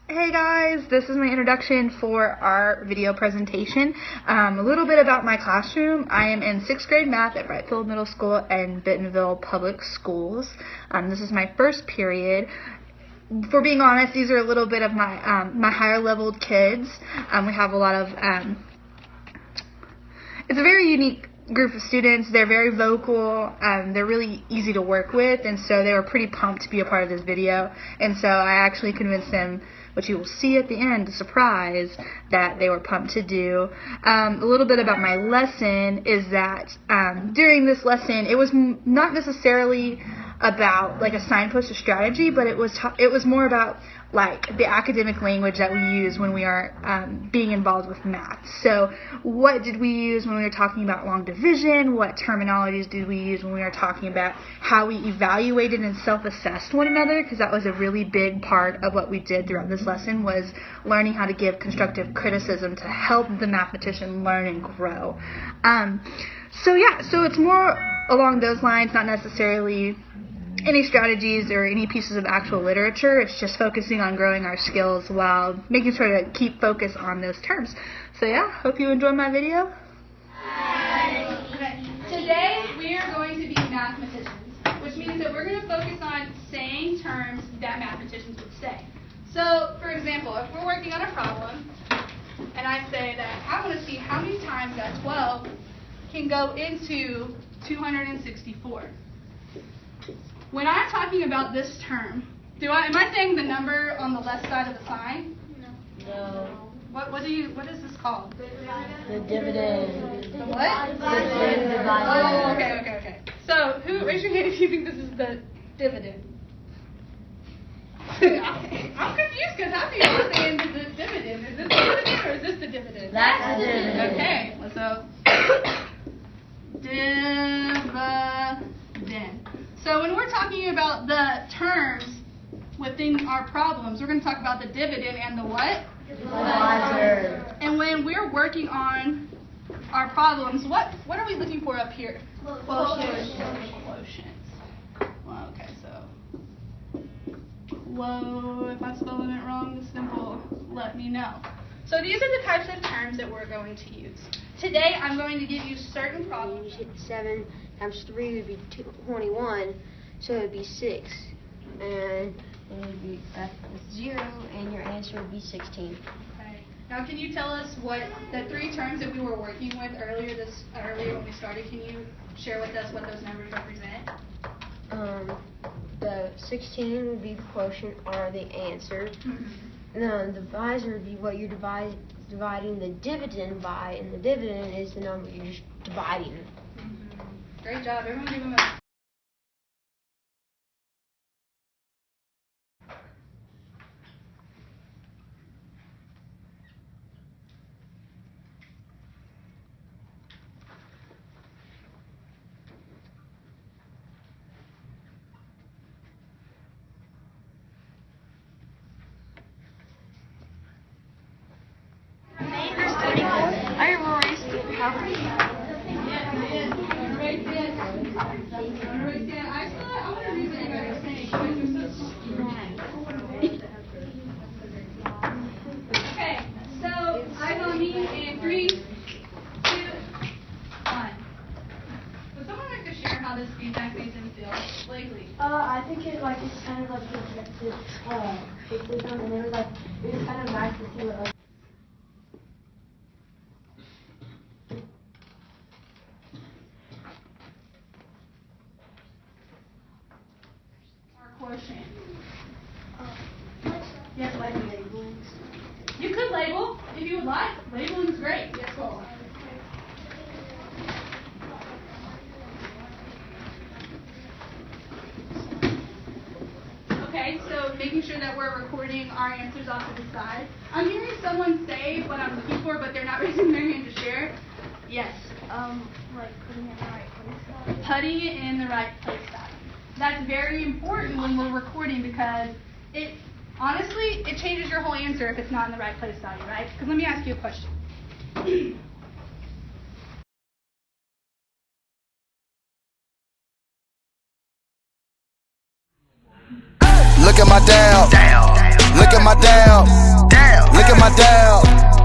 Hey guys, this is my introduction for our video presentation. A little bit about my classroom. I am in 6th grade math at Wrightfield Middle School and Bentonville Public Schools. This is my first period. For being honest, these are a little bit of my my higher leveled kids. We have a lot of, it's a very unique group of students. They're very vocal, they're really easy to work with, and so they were pretty pumped to be a part of this video. And so I actually convinced them, which you will see at the end, the surprise, that they were pumped to do. A little bit about my lesson is that during this lesson, it was not necessarily about like a signpost or strategy, but it was more about like the academic language that we use when we are being involved with math. So what did we use when we were talking about long division? What terminologies did we use when we were talking about how we evaluated and self-assessed one another? Because that was a really big part of what we did throughout this lesson, was learning how to give constructive criticism to help the mathematician learn and grow. So it's more along those lines, not necessarily any strategies or any pieces of actual literature. It's just focusing on growing our skills while making sure to keep focus on those terms. So yeah, hope you enjoy my video. Okay. Today we are going to be mathematicians, which means that we're going to focus on saying terms that mathematicians would say. So, for example, if we're working on a problem and I say that I want to see how many times that 12 can go into 264. When I'm talking about this term, am I saying the number on the left side of the sign? No. What is this called? The dividend. The what? Dividend divided. Oh, okay. So, raise your hand if you think this is the dividend. I'm confused because I think I'm saying the dividend. Is this the dividend or is this the dividend? That's the dividend. Okay, so dividend. So when we're talking about the terms within our problems, we're going to talk about the dividend and the what? Divisor. And when we're working on our problems, what are we looking for up here? Quotients. Well, okay, so if I'm spelling it wrong, the simple, let me know. So these are the types of terms that we're going to use. Today I'm going to give you certain problems. 7 times 3 would be 21, so it would be 6. And it would be 0, and your answer would be 16. Okay. Now can you tell us what the 3 terms that we were working with earlier when we started, can you share with us what those numbers represent? The 16 would be the quotient or the answer. And then the divisor would be what you're dividing the dividend by, and the dividend is the number you're just dividing. Great job. Everyone give them a... Okay, so eyes on me in 3, 2, 1. Would someone like to share how this feedback made them feel lately? I think it's kind of like projected criticism, and it was kind of nice to see what Our quotient. you have like labelings. You could label if you would like. Labeling is great. Yes, cool. Okay, so making sure that we're recording our answers off to the side. I'm hearing someone say what I'm looking for, but they're not raising their hand to share. Yes. Like putting it in the right place. Putting it in the right place value. That's very important when we're recording because honestly, it changes your whole answer if it's not in the right place value, right? Because let me ask you a question. Look at my dial. Look at my dab. Look at my dab.